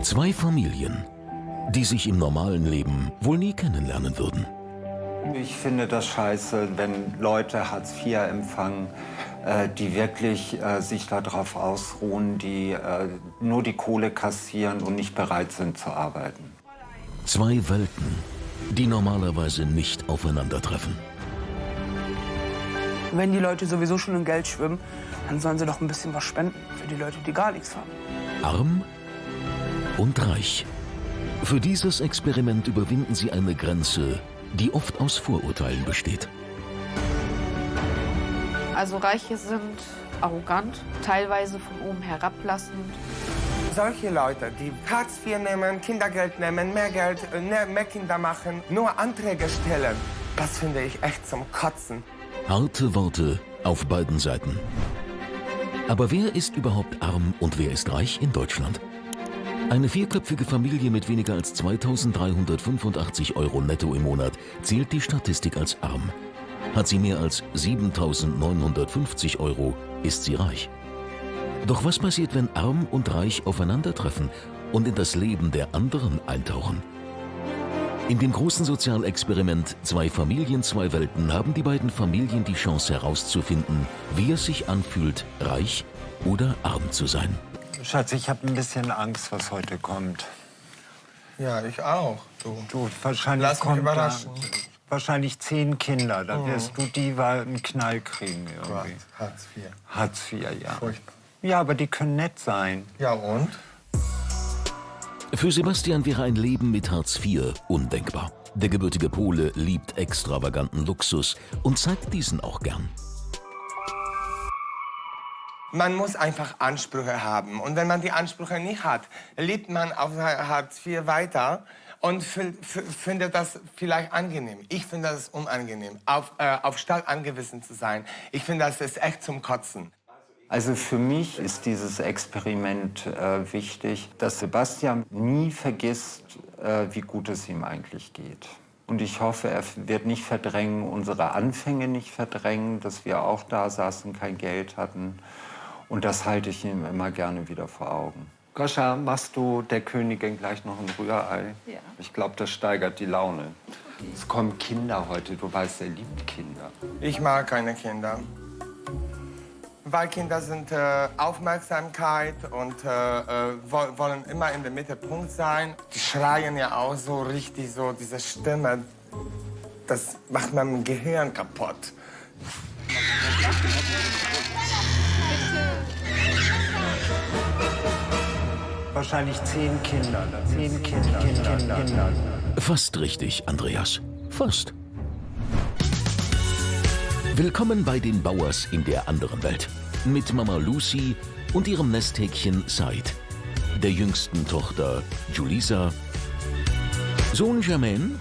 Zwei Familien, die sich im normalen Leben wohl nie kennenlernen würden. Ich finde das scheiße, wenn Leute Hartz IV empfangen, die wirklich sich darauf ausruhen, die nur die Kohle kassieren und nicht bereit sind zu arbeiten. Zwei Welten, die normalerweise nicht aufeinandertreffen. Wenn die Leute sowieso schon in Geld schwimmen, dann sollen sie doch ein bisschen was spenden für die Leute, die gar nichts haben. Arm und reich. Für dieses Experiment überwinden sie eine Grenze, die oft aus Vorurteilen besteht. Also Reiche sind arrogant, teilweise von oben herablassend. Solche Leute, die Hartz IV nehmen, Kindergeld nehmen, mehr Geld, mehr Kinder machen, nur Anträge stellen, das finde ich echt zum Kotzen. Harte Worte auf beiden Seiten. Aber wer ist überhaupt arm und wer ist reich in Deutschland? Eine vierköpfige Familie mit weniger als 2.385 € netto im Monat zählt die Statistik als arm. Hat sie mehr als 7.950 €, ist sie reich. Doch was passiert, wenn arm und reich aufeinandertreffen und in das Leben der anderen eintauchen? In dem großen Sozialexperiment Zwei Familien, zwei Welten haben die beiden Familien die Chance herauszufinden, wie es sich anfühlt, reich oder arm zu sein. Schatz, ich habe ein bisschen Angst, was heute kommt. Ja, ich auch. Du, wahrscheinlich Lass mich kommt überraschen. wahrscheinlich 10 Kinder. Da wirst du die einen Knall kriegen irgendwie. Hartz IV. Hartz IV, ja. Furchtbar. Ja, aber die können nett sein. Ja, und? Für Sebastian wäre ein Leben mit Hartz IV undenkbar. Der gebürtige Pole liebt extravaganten Luxus und zeigt diesen auch gern. Man muss einfach Ansprüche haben. Und wenn man die Ansprüche nicht hat, lebt man auf Hartz IV weiter und findet das vielleicht angenehm. Ich finde das unangenehm, auf Staat angewiesen zu sein. Ich finde, das ist echt zum Kotzen. Also für mich ist dieses Experiment wichtig, dass Sebastian nie vergisst, wie gut es ihm eigentlich geht. Und ich hoffe, er wird nicht verdrängen, unsere Anfänge nicht verdrängen, dass wir auch da saßen, kein Geld hatten. Und das halte ich ihm immer gerne wieder vor Augen. Goscha, machst du der Königin gleich noch ein Rührei? Ja. Ich glaube, das steigert die Laune. Es kommen Kinder heute, du weißt, er liebt Kinder. Ich mag keine Kinder. Weil Kinder sind Aufmerksamkeit und wollen immer in der Mittelpunkt sein. Die schreien ja auch so richtig, so diese Stimme. Das macht mein Gehirn kaputt. Wahrscheinlich 10 Kinder. 10 Kinder. Fast richtig, Andreas. Fast. Willkommen bei den Bauers in der anderen Welt. Mit Mama Lucy und ihrem Nesthäkchen Said, der jüngsten Tochter Julisa, Sohn Jermaine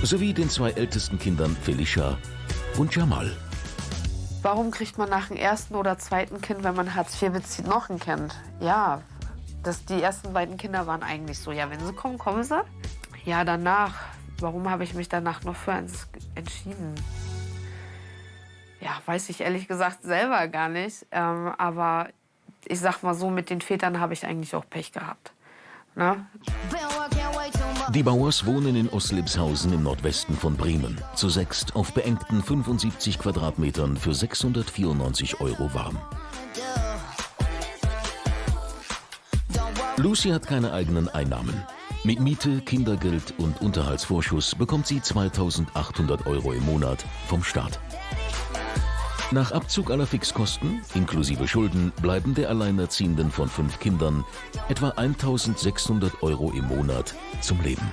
sowie den 2 ältesten Kindern Felicia und Jamal. Warum kriegt man nach dem ersten oder zweiten Kind, wenn man Hartz IV bezieht, noch ein Kind? Ja, die ersten beiden Kinder waren eigentlich so, ja, wenn sie kommen, kommen sie. Ja, danach, warum habe ich mich danach noch für eins entschieden? Ja, weiß ich ehrlich gesagt selber gar nicht. Aber ich sag mal so, mit den Vätern habe ich eigentlich auch Pech gehabt. Ne? Die Bauers wohnen in Oslibshausen im Nordwesten von Bremen. Zu 6 auf beengten 75 Quadratmetern für 694 € warm. Lucy hat keine eigenen Einnahmen. Mit Miete, Kindergeld und Unterhaltsvorschuss bekommt sie 2.800 € im Monat vom Staat. Nach Abzug aller Fixkosten, inklusive Schulden, bleiben der Alleinerziehenden von 5 Kindern etwa 1.600 € im Monat zum Leben.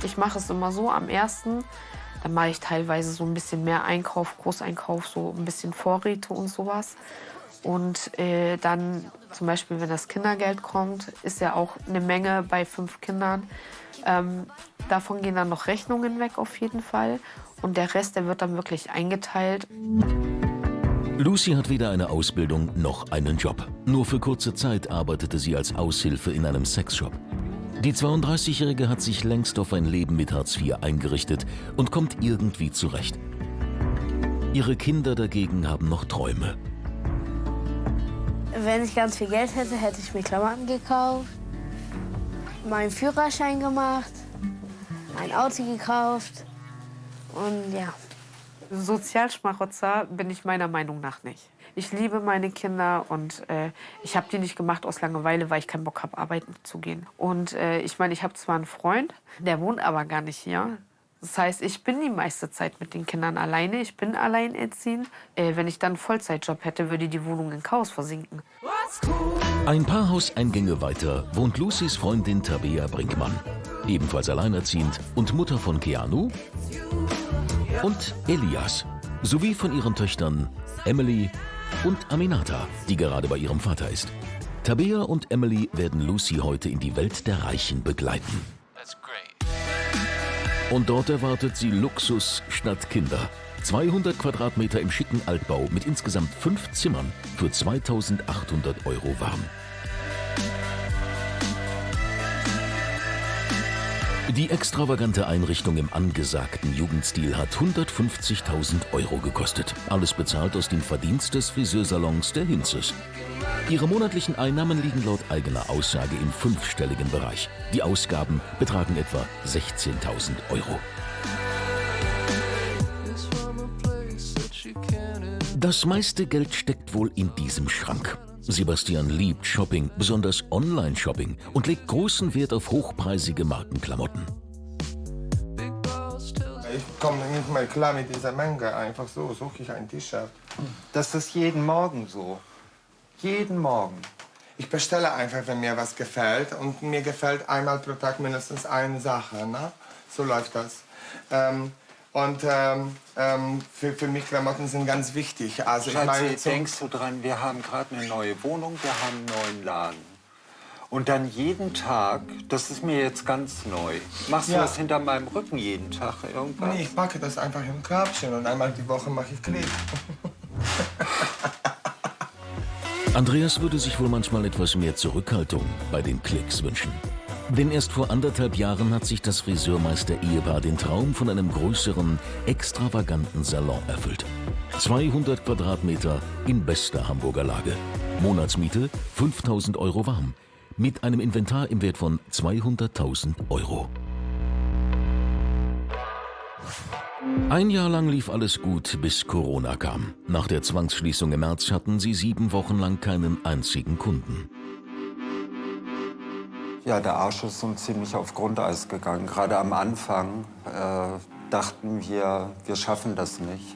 Ich mache es immer so, am ersten, dann mache ich teilweise so ein bisschen mehr Einkauf, Großeinkauf, so ein bisschen Vorräte und sowas. Und dann zum Beispiel, wenn das Kindergeld kommt, ist ja auch eine Menge bei 5 Kindern. Davon gehen dann noch Rechnungen weg auf jeden Fall. Und der Rest, der wird dann wirklich eingeteilt. Lucy hat weder eine Ausbildung noch einen Job. Nur für kurze Zeit arbeitete sie als Aushilfe in einem Sexshop. Die 32-Jährige hat sich längst auf ein Leben mit Hartz IV eingerichtet und kommt irgendwie zurecht. Ihre Kinder dagegen haben noch Träume. Wenn ich ganz viel Geld hätte, hätte ich mir Klamotten gekauft, meinen Führerschein gemacht, ein Auto gekauft und ja. Sozialschmarotzer bin ich meiner Meinung nach nicht. Ich liebe meine Kinder und ich habe die nicht gemacht aus Langeweile, weil ich keinen Bock habe, arbeiten zu gehen. Und ich meine, ich habe zwar einen Freund, der wohnt aber gar nicht hier. Das heißt, ich bin die meiste Zeit mit den Kindern alleine. Ich bin alleinerziehend. Wenn ich dann einen Vollzeitjob hätte, würde die Wohnung in Chaos versinken. Ein paar Hauseingänge weiter wohnt Lucys Freundin Tabea Brinkmann. Ebenfalls alleinerziehend und Mutter von Keanu und Elias. Sowie von ihren Töchtern Emily und Aminata, die gerade bei ihrem Vater ist. Tabea und Emily werden Lucy heute in die Welt der Reichen begleiten. Und dort erwartet sie Luxus statt Kinder. 200 Quadratmeter im schicken Altbau mit insgesamt 5 Zimmern für 2.800 € warm. Die extravagante Einrichtung im angesagten Jugendstil hat 150.000 € gekostet. Alles bezahlt aus dem Verdienst des Friseursalons der Hinzes. Ihre monatlichen Einnahmen liegen laut eigener Aussage im 5-stelligen Bereich. Die Ausgaben betragen etwa 16.000 €. Das meiste Geld steckt wohl in diesem Schrank. Sebastian liebt Shopping, besonders Online-Shopping, und legt großen Wert auf hochpreisige Markenklamotten. Ich komme nicht mehr klar mit dieser Menge. Einfach so suche ich ein T-Shirt. Das ist jeden Morgen so. Jeden Morgen. Ich bestelle einfach, wenn mir was gefällt. Und mir gefällt einmal pro Tag mindestens eine Sache. Ne? So läuft das. Für mich Klamotten sind ganz wichtig. Also Schatzi, denkst du dran, wir haben gerade eine neue Wohnung, wir haben einen neuen Laden. Und dann jeden Tag, das ist mir jetzt ganz neu. Machst du das hinter meinem Rücken jeden Tag irgendwas? Nee, ich packe das einfach im Körbchen und einmal die Woche mache ich Klick. Andreas würde sich wohl manchmal etwas mehr Zurückhaltung bei den Klicks wünschen. Denn erst vor 1,5 Jahren hat sich das Friseurmeister-Ehepaar den Traum von einem größeren, extravaganten Salon erfüllt. 200 Quadratmeter in bester Hamburger Lage. Monatsmiete 5.000 € warm. Mit einem Inventar im Wert von 200.000 €. Ein Jahr lang lief alles gut, bis Corona kam. Nach der Zwangsschließung im März hatten sie 7 Wochen lang keinen einzigen Kunden. Ja, der Arsch ist uns ziemlich auf Grundeis gegangen. Gerade am Anfang dachten wir schaffen das nicht.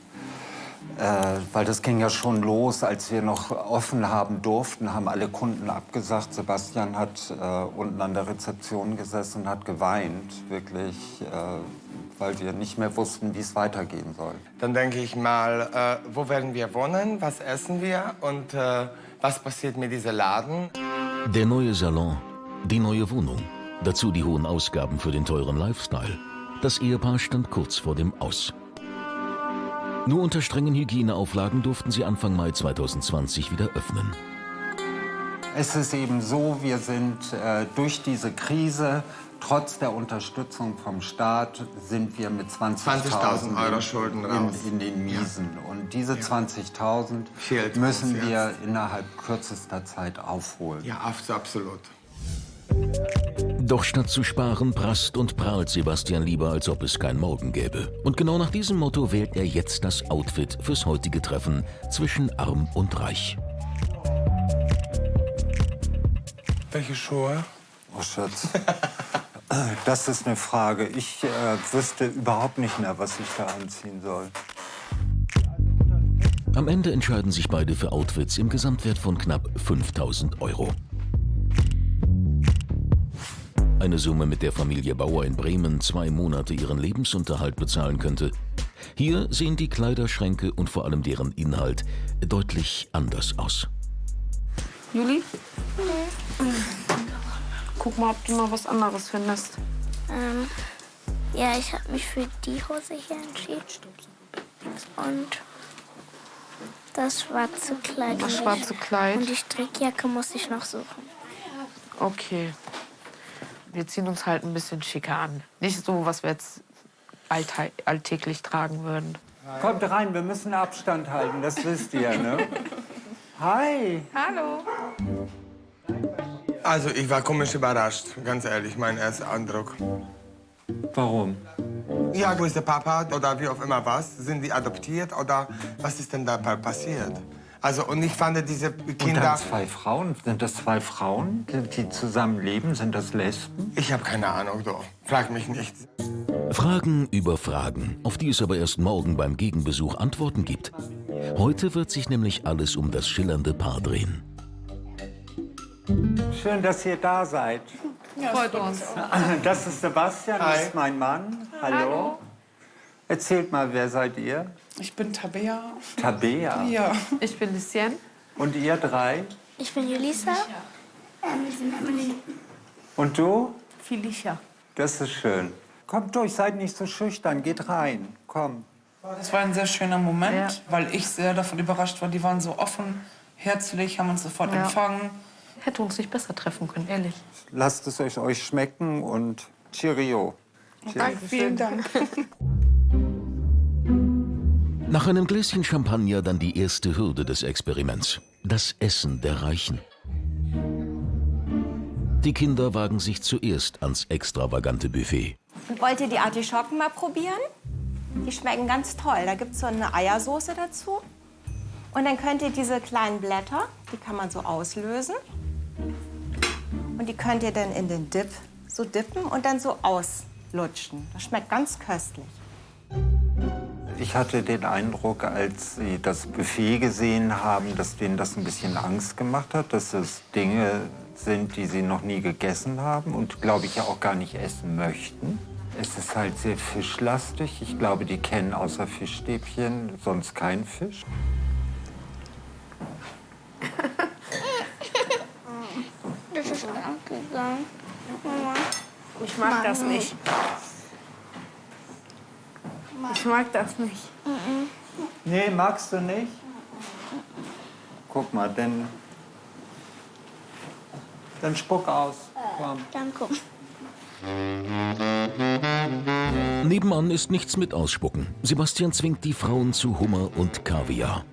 Weil das ging ja schon los, als wir noch offen haben durften, haben alle Kunden abgesagt. Sebastian hat unten an der Rezeption gesessen und hat geweint, wirklich, weil wir nicht mehr wussten, wie es weitergehen soll. Dann denke ich mal, wo werden wir wohnen, was essen wir und was passiert mit diesem Laden? Der neue Salon, die neue Wohnung, dazu die hohen Ausgaben für den teuren Lifestyle. Das Ehepaar stand kurz vor dem Aus. Nur unter strengen Hygieneauflagen durften sie Anfang Mai 2020 wieder öffnen. Es ist eben so, wir sind durch diese Krise, trotz der Unterstützung vom Staat, sind wir mit 20.000 € Schulden raus. In den Miesen. Ja. Und diese 20.000 müssen wir innerhalb kürzester Zeit aufholen. Ja, absolut. Doch statt zu sparen, prasst und prahlt Sebastian lieber, als ob es kein Morgen gäbe. Und genau nach diesem Motto wählt er jetzt das Outfit fürs heutige Treffen zwischen Arm und Reich. Welche Schuhe? Oh, Schatz. Das ist eine Frage. Ich wüsste überhaupt nicht mehr, was ich da anziehen soll. Am Ende entscheiden sich beide für Outfits im Gesamtwert von knapp 5.000 €. Eine Summe, mit der Familie Bauer in Bremen 2 Monate ihren Lebensunterhalt bezahlen könnte. Hier sehen die Kleiderschränke und vor allem deren Inhalt deutlich anders aus. Juli? Guck mal, ob du mal was anderes findest. Ja, ich habe mich für die Hose hier entschieden. Und das schwarze Kleid. Das schwarze Kleid. Und die Strickjacke muss ich noch suchen. Okay. Wir ziehen uns halt ein bisschen schicker an. Nicht so, was wir jetzt alltäglich tragen würden. Kommt rein, wir müssen Abstand halten, das wisst ihr, ne? Hi. Hallo. Also ich war komisch überrascht, ganz ehrlich, mein erster Eindruck. Warum? Ja, wo ist der Papa oder wie auch immer was? Sind die adoptiert oder was ist denn da passiert? Also und ich fand diese Und Kinder... dann 2 Frauen. Sind das 2 Frauen, die zusammen leben? Sind das Lesben? Ich habe keine Ahnung, du. Frag mich nicht. Fragen über Fragen, auf die es aber erst morgen beim Gegenbesuch Antworten gibt. Heute wird sich nämlich alles um das schillernde Paar drehen. Schön, dass ihr da seid. Freut uns. Das ist Sebastian, Hi. das ist mein Mann. Hallo. Erzählt mal, wer seid ihr? Ich bin Tabea. Tabea. Ja. Ich bin Lucien. Und ihr 3? Ich bin Julissa. Und du? Felicia. Das ist schön. Kommt durch, seid nicht so schüchtern, geht rein. Komm. Das war ein sehr schöner Moment, weil ich sehr davon überrascht war. Die waren so offen, herzlich, haben uns sofort empfangen. Hätte uns nicht besser treffen können, ehrlich. Lasst es euch schmecken und Cheerio. Danke, vielen Dank. Nach einem Gläschen Champagner dann die erste Hürde des Experiments. Das Essen der Reichen. Die Kinder wagen sich zuerst ans extravagante Buffet. Wollt ihr die Artischocken mal probieren? Die schmecken ganz toll. Da gibt es so eine Eiersoße dazu. Und dann könnt ihr diese kleinen Blätter, die kann man so auslösen. Und die könnt ihr dann in den Dip so dippen und dann so auslutschen. Das schmeckt ganz köstlich. Ich hatte den Eindruck, als sie das Buffet gesehen haben, dass denen das ein bisschen Angst gemacht hat, dass es Dinge sind, die sie noch nie gegessen haben und, glaube ich, ja auch gar nicht essen möchten. Es ist halt sehr fischlastig. Ich glaube, die kennen außer Fischstäbchen sonst keinen Fisch. Das ist abgegangen. Mama. Ich mag das nicht. Ich mag das nicht. Nee, magst du nicht? Guck mal, dann spuck aus. Komm. Danke. Nebenan ist nichts mit Ausspucken. Sebastian zwingt die Frauen zu Hummer und Kaviar.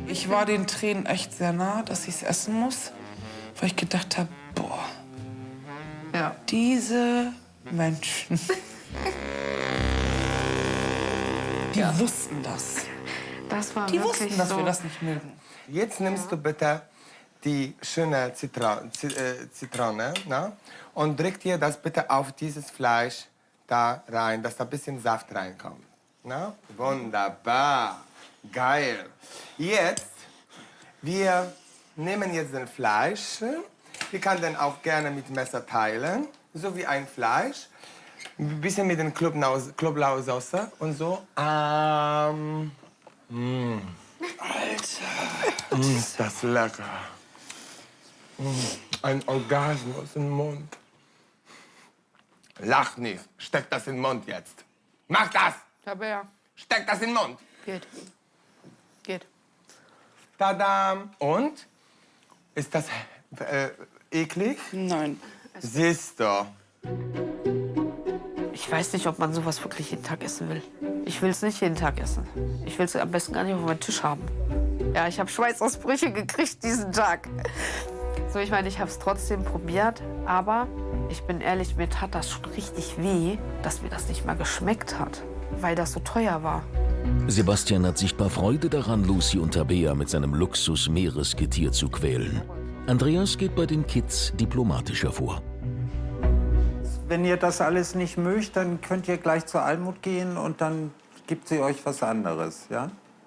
Ich war den Tränen echt sehr nah, dass ich es essen muss, weil ich gedacht habe, boah, Ja. diese Menschen, die wussten das. Das war Die wirklich wussten, dass so. wir das nicht mögen. Jetzt nimmst du bitte die schöne Zitrone, na? Und drück dir das bitte auf dieses Fleisch da rein, dass da ein bisschen Saft reinkommt. Na? Wunderbar, geil. Jetzt, wir nehmen jetzt den Fleisch. Wir können den auch gerne mit Messer teilen, so wie ein Fleisch. Ein bisschen mit den Knoblauchsoße und so. Ist das lecker. Ein Orgasmus im Mund. Lach nicht. Steck das in den Mund jetzt. Mach das! Tabea. Steck das in den Mund. Geht. Geht. Tadam. Und? Ist das eklig? Nein. Siehst du. Ich weiß nicht, ob man sowas wirklich jeden Tag essen will. Ich will es nicht jeden Tag essen. Ich will es am besten gar nicht auf meinem Tisch haben. Ja, ich habe Schweißausbrüche gekriegt diesen Tag. So, ich meine, ich habe es trotzdem probiert, aber ich bin ehrlich, mir tat das schon richtig weh, dass mir das nicht mal geschmeckt hat, weil das so teuer war. Sebastian hat sichtbar Freude daran, Lucy und Tabea mit seinem Luxus-Meeresgetier zu quälen. Andreas geht bei den Kids diplomatischer vor. Wenn ihr das alles nicht mögt, dann könnt ihr gleich zur Almut gehen und dann gibt sie euch was anderes, ja?